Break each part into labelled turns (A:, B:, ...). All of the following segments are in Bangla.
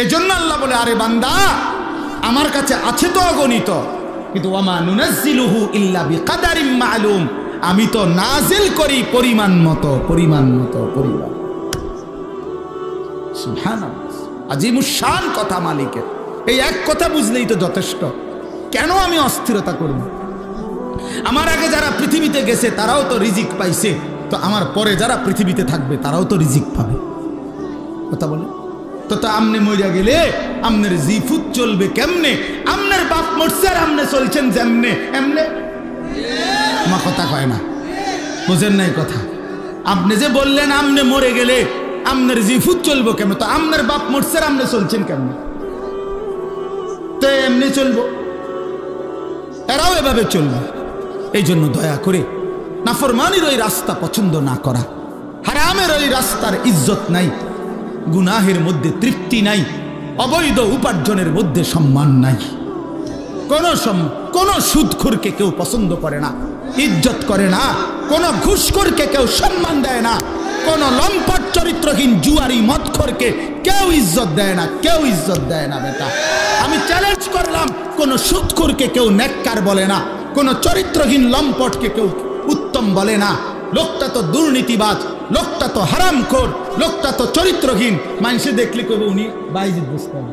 A: এজন্য আল্লাহ বলে, আরে বান্দা, আমার কাছে আছে তো অগণিত, কিন্তু ওয়ামা নুনাজ্জিলুহু ইল্লা বিকাদারিম মালুম, আমি তো নাজিল করি পরিমাণ মতো। সুবহানাল্লাহ, আজিমুশ শান কথা মালিকের। এই এক কথা বুঝলেই তো যথেষ্ট। কেন আমি অস্থিরতা করব? আমার আগে যারা পৃথিবীতে গেছে তারাও তো রিজিক পাইছে, তো আমার পরে যারা পৃথিবীতে থাকবে তারাও তো রিজিক পাবে। কথা বলে তো আমনে মইরা গেলে আমনের জিফুত চলবে কেমনে? আমনের বাপ মরছে আর আমনে চলছেন যেমনে এমনে। মা কথা কয় না, বুঝেন নাই কথা? আপনি যে বললেন আমনে মরে গেলে আমনের জিফুত চলবো কেমন, তো আমনের বাপ মরছে আর আমনে চলছেন কেমনে? তো এমনি চলবো, এরাও এভাবে চলবে। এই জন্য দয়া করে নাফরমানির ওই রাস্তা পছন্দ না করা, হারামের ওই রাস্তার ইজ্জত নাই, গুনাহের মধ্যে তৃপ্তি নাই, অবৈধ উপার্জনের মধ্যে সম্মান নাই। কোন সুদখোরকে কেউ পছন্দ করে না, ইজ্জত করে না। কোন ঘুষখোরকে কেউ সম্মান দেয় না। কোন লম্পট চরিত্রহীন জুয়ারি মদখোরকে কেউ ইজ্জত দেয় না, কেউ ইজ্জত দেয় না। বেটা, আমি চ্যালেঞ্জ করলাম, কোন সুদখোরকে কেউ নেককার বলে না, কোন চরিত্রহীন লম্পটকে কেউ উত্তম বলে না। লোকটা তো দুর্নীতিবাজ, লোকটা তো হারামখোর, লোকটা তো চরিত্রহীন। মানুষে দেখলে কবে উনি বাইজিদ বুঝতেন,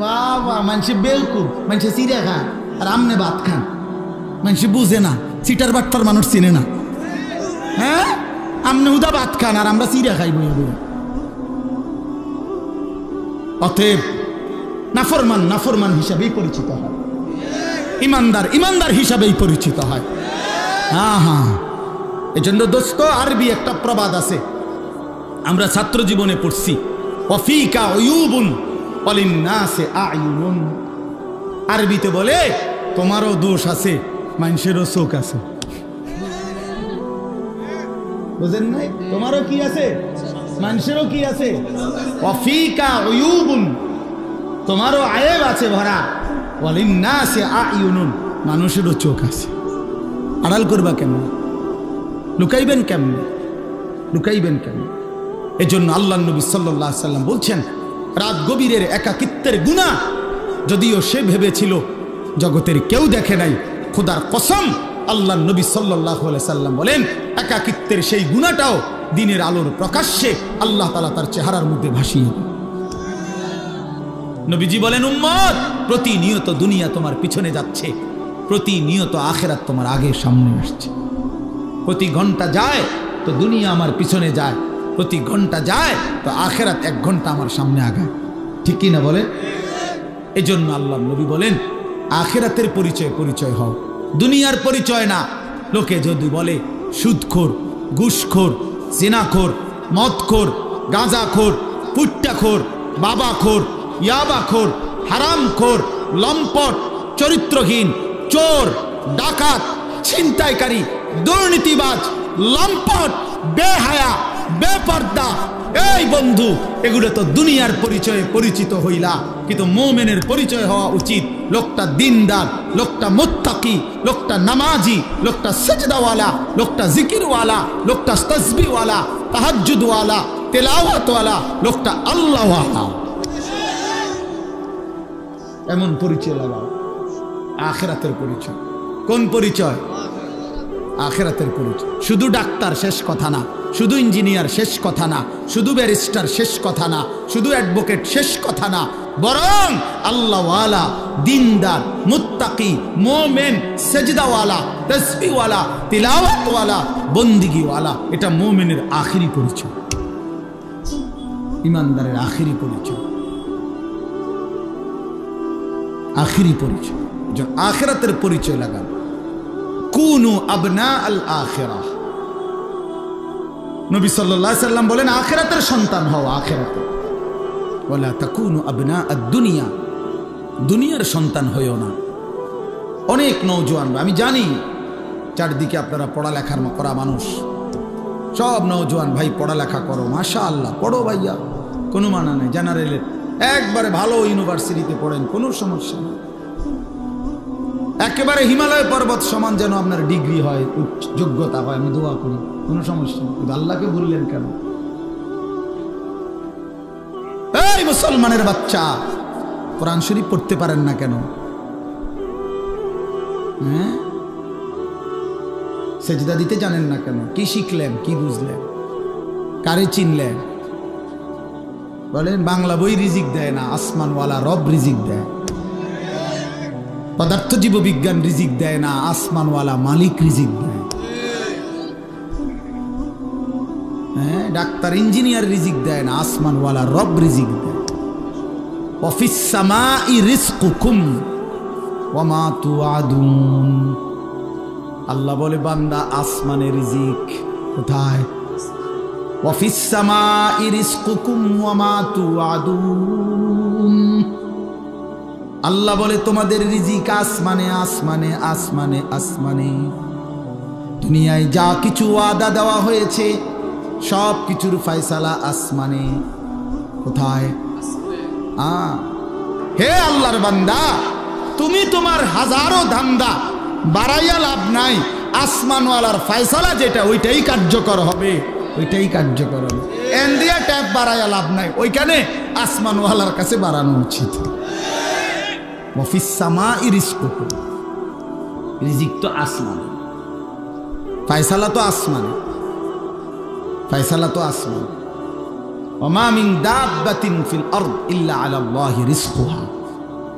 A: বাবা মানুষে বেলকুব, মানুষে চিড়া খান আর আমনে ভাত খান। মানুষে বুঝে না, চিটার বাট্টার মানুষ চিনে না। হ্যাঁ, আমনে হুদা ভাত খান আর আমরা চিড়া খাই বই বই। অতএব নাফরমান হিসাবেই পরিচিত হয়, ইমানদার হিসাবেই পরিচিত হয়। হ্যাঁ, এই জন্য দোস্ত, আরবি একটা প্রবাদ আছে, আমরা ছাত্র জীবনে পড়ছি, ওয়াফিকা উয়ুবুন ওয়ালিন্নাসি আয়ুনুন। আরবিতে বলে, তোমারও দোষ আছে, মানুষেরও চোখ আছে। বুঝেন নাই? তোমারও কি আছে, মানুষেরও কি আছে। ওয়াফিকা উয়ুবুন, তোমারও আয়েব আছে ভরা, ওয়ালিন্নাসি আয়ুনুন, মানুষেরও চোখ আছে। আড়াল করবা কেমন? লুকাইবেন কেমন? এজন্য আল্লাহ নবী সাল্লাল্লাহু আলাইহি সাল্লাম বলছেন, রাত গভীরের একাকিত্বের গুনাহ যদিও সে ভেবেছিল জগতের কেউ দেখে নাই, খোদার কসম আল্লাহ নবী সাল্লাল্লাহু আলাইহি সাল্লাম বলেন, একাকিত্বের সেই গুনাহটাও দিনের আলোর প্রকাশ্যে আল্লাহ তাআলা তার চেহারার মধ্যে ভাসিয়ে দেন। নবীজি বলেন, উম্মত, প্রতিনিয়ত দুনিয়া তোমার পিছনে যাচ্ছে, প্রতিনিয়ত আখিরাত তোমার আগে সামনে আসছে। প্রতি ঘন্টা যায় তো দুনিয়া আমার পিছনে যায়, প্রতি ঘন্টা যায় তো আখিরাত 1 ঘন্টা আমার সামনে আগায়। ঠিক কি না বলে? এই জন্য আল্লাহ নবী বলেন, আখিরাতের পরিচয় হও, দুনিয়ার পরিচয় না। লোকে যদি বলে সুদখোর, ঘুষখোর, জিনাখোর, মদখোর, গাঁজাখোর, পুট্টাখোর, বাবাখোর, ইয়াবাখোর, হারামখোর, লম্পট, চরিত্রহীন, চোর, ডাকাত, ছিনতাইকারী, দুর্নীতিবাজ, লম্পট, বেহায়া, বেপর্দা, এই বন্ধু, এগুলো তো দুনিয়ার পরিচয়ে পরিচিত হইলা, কিন্তু মুমিনের পরিচয় হওয়া উচিত লোকটা দিনদার, লোকটা মুত্তাকি, লোকটা নামাজি, লোকটা সিজদাওয়ালা, লোকটা জিকিরওয়ালা, লোকটা তাসবিহওয়ালা, তাহাজ্জুদওয়ালা, তেলাওয়াতওয়ালা, লোকটা আল্লাহওয়ালা। এমন পরিচয় লাগাও। আখিরাতের পরিচয়। কোন পরিচয়? আখিরাতের পরিচয়। শুধু ডাক্তার শেষ কথা না, শুধু ইঞ্জিনিয়ার শেষ কথা না, শুধু ব্যারিস্টার শেষ কথা না, শুধু অ্যাডভোকেট শেষ কথা না, বরং আল্লাহওয়ালা, দিনদার, মুত্তাকি, মুমিন, সেজদাওয়ালা, তাসবিহওয়ালা, তিলাওয়াতওয়ালা, বন্দিগিওয়ালা, এটা মুমিনের আখিরি পরিচয়, ইমানদারের আখিরি পরিচয়, আখিরি পরিচয়। আখিরাতের পরিচয় লাগান। কুনু আবনা আল আখিরাহ। নবী সাল্লাল্লাহু আলাইহি সাল্লাম বলেন, আখিরাতের সন্তান হও। আখিরাতে ওয়ালা তাকুনু আবনা আদ-দুনিয়া, দুনিয়ার সন্তান হইও না। অনেক নওজোয়ান, আমি জানি চারদিকে আপনারা পড়ালেখার করা মানুষ, সব নওজোয়ান ভাই পড়ালেখা করো, মাশাআল্লাহ, পড়ো ভাইয়া, কোনো মানা নেই। জেনারেলের একবারে ভালো ইউনিভার্সিটিতে পড়েন, কোনো সমস্যা নেই। একেবারে হিমালয় পর্বত সমান যেন আপনার ডিগ্রি হয়, যোগ্যতা হয়, আমি দোয়া করি, কোনো সমস্যা নেই। কিন্তু আল্লাহকে ভুললেন কেন? এই মুসলমানের বাচ্চা, কোরআন শরীফ পড়তে পারেন না কেন? হ্যাঁ, সেজদা দিতে জানেন না কেন? কি শিখলেন, কি বুঝলেন, কারে চিনলেন? বলেন বাংলা বই রিজিক দেয় না, আসমানওয়ালা রব রিজিক দেয়। পদার্থ জীব বিজ্ঞান রিজিক দেয় না, আসমানওয়ালা মালিক রিজিক দেয়। হ্যাঁ, ডাক্তার ইঞ্জিনিয়ার রিজিক দেয় না, আসমানওয়ালা রব রিজিক দেয়। ওয়াফিস সামাই রিজকুকুম ওয়া মা তুআদুন। আল্লাহ বলে বান্দা আসমানে রিজিক কোথায়? ওয়াফিস সামাই রিজকুকুম ওয়া মা তুআদুন। আল্লাহ বলে তোমাদের রিজিক আসমানে, আসমানে, আসমানে, আসমানে। দুনিয়ায় যা কিছু ওয়াদা দেওয়া হয়েছে সব কিছুর ফয়সালা আসমানে। কোথায়? হে আল্লাহর বান্দা, তুমি তোমার হাজারো ধান্দা বাড়াইয়া লাভ নাই, আসমানওয়ালার ফয়সালা যেটা ওইটাই কার্যকর হবে, ওইটাই কার্যকর হবে। এন্ডিয়া ট্যাপ বাড়াইয়া লাভ নাই, ওইখানে আসমানওয়ালার কাছে বাড়ানো উচিত। ওয়াফিস সামাই রিজকুকুম, রিজিক তো আসমানে, ফয়সালা তো আসমানে, ফয়সালা তো আসমানে। ওমা মিন দাব্বাতিন ফিল আরদ ইল্লা আলাল্লাহি রিজকুহা।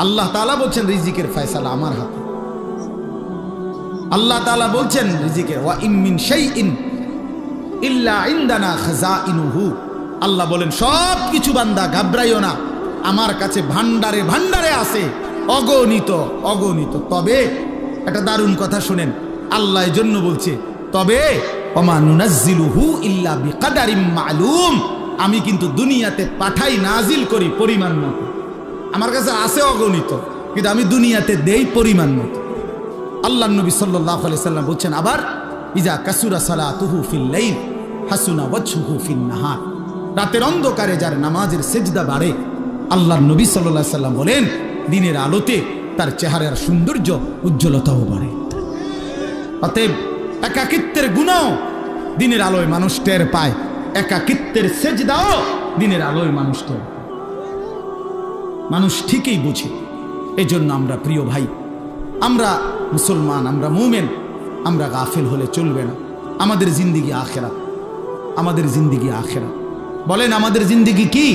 A: আল্লাহ তাআলা বলছেন রিজিকের ফয়সালা আমার হাতে। আল্লাহ তাআলা বলছেন রিজিকের ওয়া ইম মিন শাইইন ইল্লা ইনদানা খাযাইনুহু। আল্লাহ বলেন সব কিছু বান্দা ঘাবড়াইও না, আমার কাছে ভান্ডারে ভান্ডারে আছে, অগণিত অগণিত। তবে একটা দারুণ কথা শুনেন, আল্লাহ এর জন্য বলছে তবে ওমা নুনাজ্জিলুহু ইল্লা বিকাদারিম মালুম। আমি কিন্তু দুনিয়াতে পাঠাই, নাজিল করি পরিমাণ মতো। আমার কাছে আছে অগণিত, কিন্তু আমি দুনিয়াতে দেই পরিমাণ মতো। আল্লাহ নবী সাল্লাল্লাহু আলাইহি সাল্লাম বলছেন আবার ইজা কাসুরা সালাতুহু ফিল লাইল হাসুনা ওয়াজহুহু ফিন নাহার। রাতের অন্ধকারে যার নামাজের সেজদা বাড়ে, আল্লাহ নবী সাল্লাল্লাহু আলাইহি সাল্লাম বলেন দিনের আলোতে তার চেহারার সৌন্দর্য উজ্জ্বলতাও বাড়ে। অতএব একাকিত্বের গুণও দিনের আলোয় মানুষ টের পায়, একাকিত্বের সেজদাও দিনের আলোয় মানুষ টের পায়, মানুষ ঠিকই বুঝে। এজন্য আমরা প্রিয় ভাই, আমরা মুসলমান, আমরা মুমিন, আমরা গাফিল হলে চলবে না। আমাদের জিন্দেগি আখিরাত, আমাদের জিন্দেগি আখিরাত। বলেন আমাদের জিন্দেগি কি?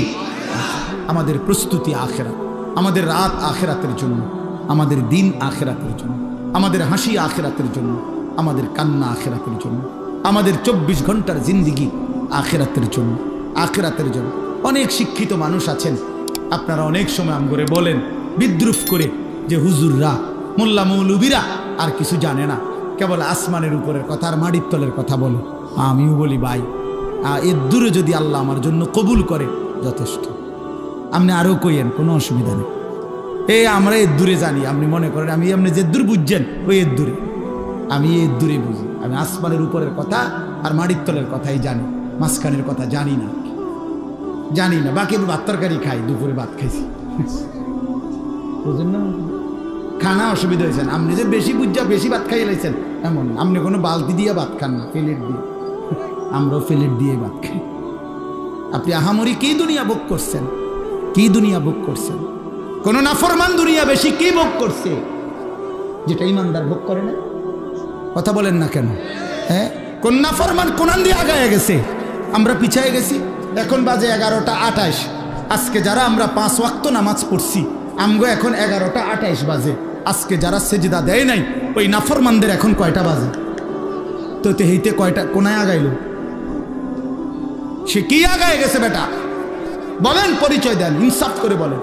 A: আমাদের প্রস্তুতি আখিরাত, আমাদের রাত আখিরাতের জন্য, আমাদের দিন আখিরাতের জন্য, আমাদের হাসি আখিরাতের জন্য, আমাদের কান্না আখিরাতের জন্য, আমাদের 24 ঘন্টার জিন্দেগি আখিরাতের জন্য, আখিরাতের জন্য। অনেক শিক্ষিত মানুষ আছেন, আপনারা অনেক সময় আমগরে বলেন বিদ্রুপ করে যে হুজুররা, মোল্লা মৌলবীরা আর কিছু জানে না, কেবল আসমানের উপরের কথা আর মাটির তলের কথা বলে। আমিও বলি ভাই, এর দূরে যদি আল্লাহ আমার জন্য কবুল করে যথেষ্ট। আপনি আরও কইয়েন, কোনো অসুবিধা নেই। আমরা এর দূরে জানি, আপনি মনে করেন আমি আপনি যে দূর বুঝছেন ওই এর দূরে, আমি এর দূরে বুঝি। আমি আসমানের উপরের কথা আর মাটির তলের কথাই জানি, মাঝখানের কথা জানি না, জানি না। বাকি ভাত তরকারি খাই, দুপুরে ভাত খাইছি, বুঝলেন না? খানা অসুবিধা হয়েছেন, আপনি যে বেশি বুঝা বেশি ভাত খাইয়ে লাইছেন এমন। আপনি কোনো বালতি দিয়ে ভাত খান না, প্লেট দিয়ে। আমরাও প্লেট দিয়ে ভাত খাই। আপনি আহামরি কি দুনিয়া ভোগ করছেন, কি দুনিয়া ভোগ করছেন? কোন নাফরমান দুনিয়া বেশি কি ভোগ করছে যেটা ইমানদার ভোগ করে না? কথা বলেন না কেন? হ্যাঁ, কোন নাফরমান কোনান দিয়ে আগায় গেছে, আমরা পিছায় গেছি। এখন বাজে 11টা 28। আজকে যারা আমরা 5 ওয়াক্ত নামাজ পড়ছি, আমগো এখন 11টা 28 বাজে। আজকে যারা সেজদা দেয় নাই, ওই নাফরমানদের এখন কয়টা বাজে? তো হেইতে কয়টা কোনায় আগাইল? সে কি আগায় গেছে বেটা? বলেন, পরিচয় দেন, ইনসাফ করে বলেন।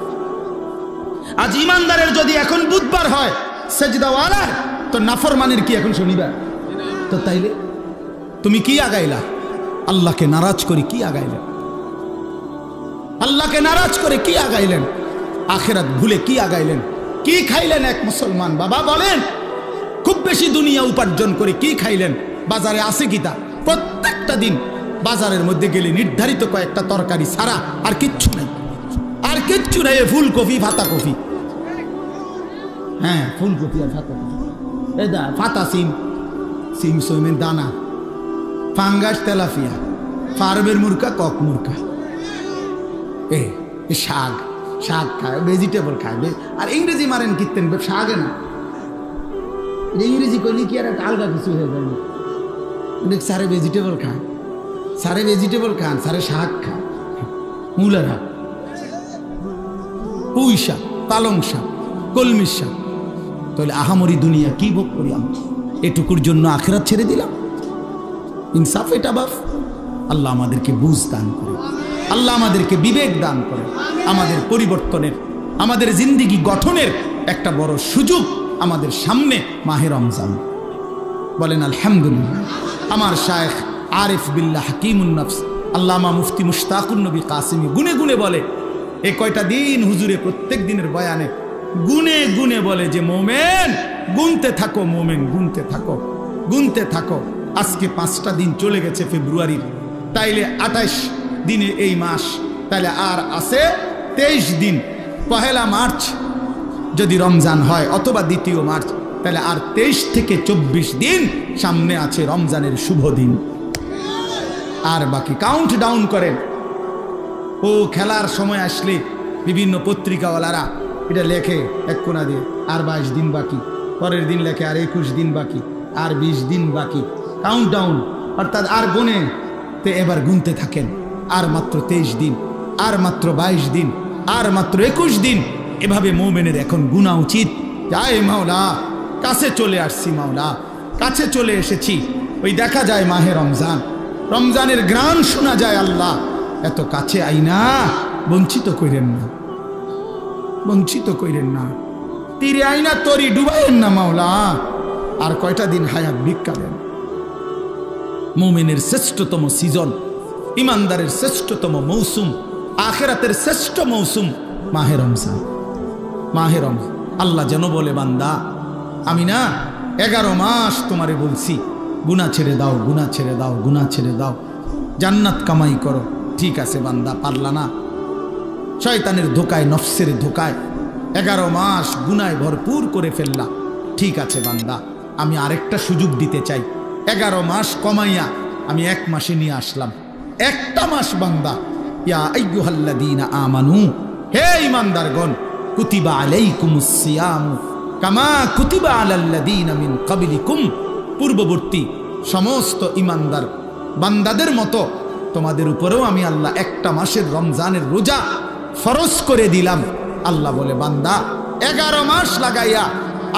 A: আজ ইমানদারের যদি এখন বুধবার হয় সেজদাওয়ালার, তো নাফরমানের কি এখন শনিবার? তো তাইলে তুমি কি আগাইলা? আল্লাহকে নারাজ করে কি আগাইলেন? আল্লাহকে নারাজ করে কি আগাইলেন? আখিরাত ভুলে কি আগাইলেন? কি খাইলেন এক মুসলমান বাবা? বলেন, খুব বেশি দুনিয়া উপার্জন করে কি খাইলেন? বাজারে আছে কিতা? প্রত্যেকটা দিন বাজারের মধ্যে গেলে নির্ধারিত কয়েকটা তরকারি ছাড়া আর কিচ্ছু নাই, আর কিচ্ছু নাই। ফুলকপি, ফাতা কপি, হ্যাঁ ফুলকপি আর ফাতা কপি, ফাতা সিম, সিম সইমের দানা, ফাঙ্গাস তেলাফিয়া, ফার্মের মুরকা, কক মুরকা, শাক শাক খায়, ভেজিটেবল খায়। আর ইংরেজি মারেন কীর্তেন শাকে না, ইংরেজি করলে কি আর একটা আলগা কিছু হয়ে যায় না। সারে ভেজিটেবল খায়, সারে ভেজিটেবল খান, সারে শাক খায়, মূলারা পুঁই শাক, পালং শাক, কলমির শাক। তাহলে আহামরি দুনিয়া কি ভোগ করি আমরা? এটুকুর জন্য আখিরাত ছেড়ে দিলাম। ইনসাফ এটা বাফ। আল্লাহ আমাদেরকে বুঝ দান করে, আল্লাহ আমাদেরকে বিবেক দান করে। আমাদের পরিবর্তনের, আমাদের জিন্দিগি গঠনের একটা বড় সুযোগ আমাদের সামনে মাহে রমজান। বলেন আলহামদুলিল্লাহ। আমার শায়েখ আরিফ বিল্লাহ হাকিমুন নফস আল্লামা মুফতি মুশতাকুন নবী কাসিমি গুনে গুনে বলে, এই কয়টা দিন হুজুরে প্রত্যেক দিনের বয়ানে গুনে গুনে বলে যে মোমেন গুনতে থাকো, মোমেন গুনতে থাকো, গুনতে থাকো। আজকে 5টা দিন চলে গেছে ফেব্রুয়ারির, তাইলে 28 দিনে এই মাস, তাইলে আর আছে 23 দিন। 1 মার্চ যদি রমজান হয় অথবা 2 মার্চ, তাহলে আর 23 থেকে 24 দিন সামনে আছে রমজানের শুভ দিন। আর বাকি কাউন্ট ডাউন করেন। ও খেলার সময় আসলে বিভিন্ন পত্রিকাওয়ালারা এটা লেখে এক কোনা দিয়ে, আর 22 দিন বাকি, পরের দিন লেখে আর 21 দিন বাকি, আর 20 দিন বাকি, কাউন্ট ডাউন। অর্থাৎ আর গুনে তে এবার গুনতে থাকেন, আর মাত্র 23 দিন, আর মাত্র 22 দিন, আর মাত্র 21 দিন। এভাবে মোমেনের এখন গুনা উচিত। যায় মাওলা, কাছে চলে আসছি মাওলা, কাছে চলে এসেছি। ওই দেখা যায় মাহে রমজান, রমজানের গ্রাম শোনা যায়। আল্লাহ এত কাছে আইনা বঞ্চিত কইরেন না, বঞ্চিত কইরেন না। তীরে আইনা তরি ডুবাইয়েন না মাওলা। আর কয়টা দিন হায়াত ভিক্ষা দেন। মুমিনের শ্রেষ্ঠতম সিজন, ইমানদারের শ্রেষ্ঠতম মৌসুম, আখিরাতের শ্রেষ্ঠ মৌসুম মাহে রমজান। মাহে রমজান আল্লাহ যেন বলে, বান্দা আমি না 11 মাস তোমারে বলছি গুনাহ ছেড়ে দাও, গুনাহ ছেড়ে দাও, গুনাহ ছেড়ে দাও, জান্নাত কামাই করো। ঠিক আছে বান্দা, পারলা না, শয়তানের ধোকায়, নফসের ধোকায় 11 মাস গুনায় ভরপুর করে ফেললা। ঠিক আছে বান্দা, আমি আরেকটা সুযোগ দিতে চাই। 11 মাস কমাইয়া আমি 1 মাসে নিয়ে আসলাম। একটা মাস বান্দা, ইয়া আইয়ুহাল্লাযীনা আমানু, হে ঈমানদারগণ, কুতিবা আলাইকুমুস সিয়ামু কামা কুতিবা আলাল্লাযীনা মিন ক্বাবলিকুম, পূর্ববর্তী সমস্ত ঈমানদার বান্দাদের মতো তোমাদের উপরেও আমি আল্লাহ একটা মাসের রমজানের রোজা ফরজ করে দিলাম। আল্লাহ বলে, বান্দা 11 মাস লাগাইয়া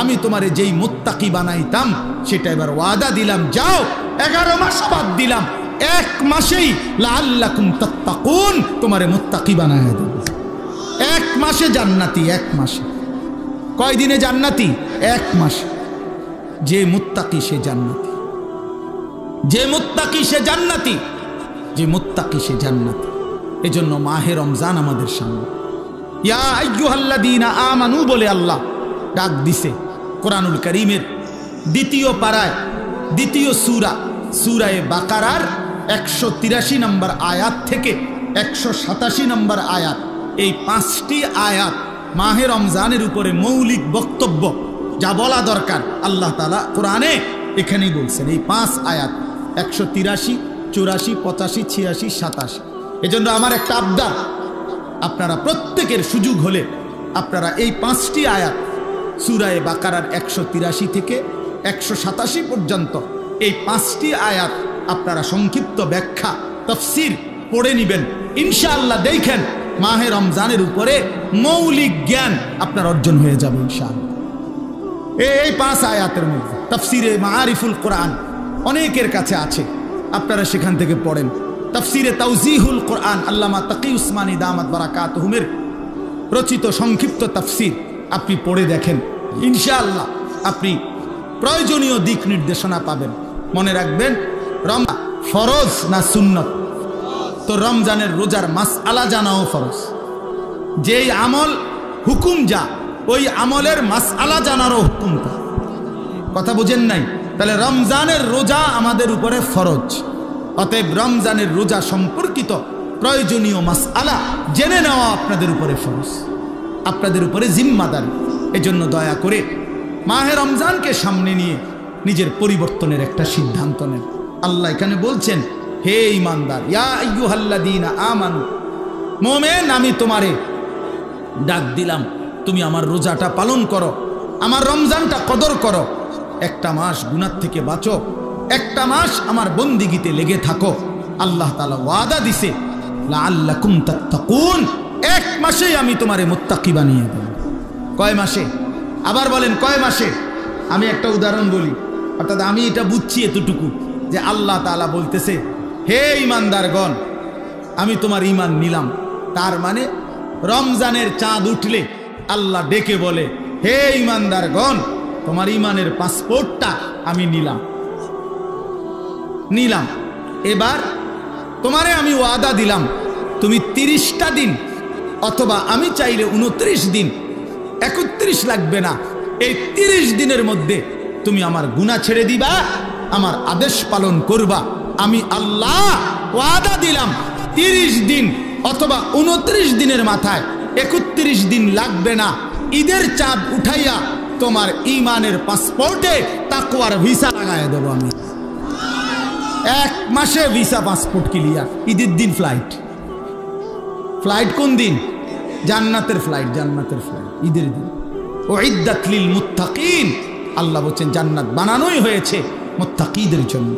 A: আমি তোমারে যেই মুত্তাকি বানাইতাম সেটা এবার ওয়াদা দিলাম, যাও 11 মাস বাদ দিলাম, 1 মাসেই লাআল্লাকুম তাত্তাকুন তোমারে মুত্তাকি বানাইয়া দেব। 1 মাসে জান্নাতি, 1 মাসে। কয় দিনে জান্নাতি? 1 মাসে। যে মুত্তাকি সে জান্নাতি, যে মুত্তাকি সে জান্নাতি, যে মুত্তাকি সে জান্নাতি। এজন্য মাহে রমজান আমাদের সামনে। ইয়া আইয়ুহাল্লাযীনা আমানু বলে আল্লাহ ডাক দিছে কোরআনুল কারীমের 2য় পারায়, 2য় সূরা, সূরায়ে বাকারার 183 নম্বর আয়াত থেকে 187 নম্বর আয়াত। এই 5টি আয়াত মাহে রমজানের উপরে মৌলিক বক্তব্য, যা বলা দরকার আল্লাহ তাআলা কোরআনে এখানেই বলছেন। এই 5 আয়াত 183, 84, 85, 86, 87। এজন্য আমার একটা আবদার, আপনারা প্রত্যেকের সুযোগ হলে আপনারা এই 5টি আয়াত সূরায়ে বাকারার 183 থেকে 187 পর্যন্ত এই 5টি আয়াত আপনারা সংক্ষিপ্ত ব্যাখ্যা তাফসীর পড়ে নেবেন। ইনশাআল্লাহ দেখেন মাহে রমজানের উপরে মৌলিক জ্ঞান আপনার অর্জন হয়ে যাবে ইনশাআল্লাহ। এই 5 আয়াতের মধ্যে তাফসীরে মাআরিফুল কোরআন অনেকের কাছে আছে, আপনারা সেখান থেকে পড়েন। তাফসীরে তাওজিহুল কোরআন আল্লামা তাকি উসমানী দামাত বারাকাতুহুমের রচিত সংক্ষিপ্ত তাফসীর আপনি পড়ে দেখেন, ইনশাআল্লাহ আপনি প্রয়োজনীয় দিক নির্দেশনা পাবেন। মনে রাখবেন, রমজান ফরজ না সুন্নত? তো রমজানের রোজার মাসআলা জানাও ফরজ। যেই আমল হুকুম যা, ওই আমলের মাসআলা জানারও হুকুম তা। কথা বুঝেন নাই? তাহলে রমজানের রোজা আমাদের উপরে ফরজ। অতএব রমজানের রোজা সম্পর্কিত প্রয়োজনীয় মাসআলা জেনে নেওয়া আপনাদের উপরে ফরজ, আপনাদের উপরে জিম্মাদারি। এজন্য দয়া করে মাহে রমজানকে সামনে নিয়ে নিজের পরিবর্তনের একটা সিদ্ধান্ত নেন। আল্লাহ এখানে বলছেন, হে ঈমানদার, ইয়া আইয়ুহাল্লাযীনা আমানু, মোমেন আমি তোমারে ডাক দিলাম, তুমি আমার রোজাটা পালন করো, আমার রমজানটা কদর করো, একটা মাস গুনাহ থেকে বাঁচো, একটা মাস আমার বন্দিগিতে লেগে থাকো। আল্লাহ তাআলা ওয়াদা দিছে লাআল্লাকুম তাত্তাকুন, এক মাসেই আমি তোমারে মুত্তাকি বানিয়ে দেব। কয় মাসে? আবার বলেন কয় মাসে? আমি একটা উদাহরণ বলি, অর্থাৎ আমি এটা বুঝছি এতটুকু যে আল্লাহ তাআলা বলতেছে, হে ঈমানদারগণ, আমি তোমার ঈমান নিলাম। তার মানে রমজানের চাঁদ উঠলে আল্লাহ ডেকে বলে, হে ঈমানদারগণ, তোমার ঈমানের পাসপোর্টটা আমি নিলাম। এবার তোমারে আমি ওয়াদা দিলাম, তুমি 30টা দিন অথবা আমি চাইলে 29 দিন, 31 লাগবে না, এই 30 দিনের মধ্যে তুমি আমার গুনাহ ছেড়ে দিবা, আমার আদেশ পালন করবা। আমি আল্লাহ ওয়াদা দিলাম 30 দিন অথবা 29 দিনের মাথায় 31 দিন লাগবে না, ঈদের চাঁদ উঠাইয়া তোমার ঈমানের পাসপোর্টে তাকওয়ার ভিসা লাগায় দেব আমি। এক মাসে ভিসা পাসপোর্ট ক্লিয়ার, ঈদের দিন ফ্লাইট। ফ্লাইট কোন দিন? জান্নাতের ফ্লাইট, জান্নাতের ফ্লাইট ঈদের দিন। উইদ্দাত লিল মুত্তাকিন, আল্লাহ বলেন জান্নাত বানানোই হয়েছে মুত্তাকিদের জন্য।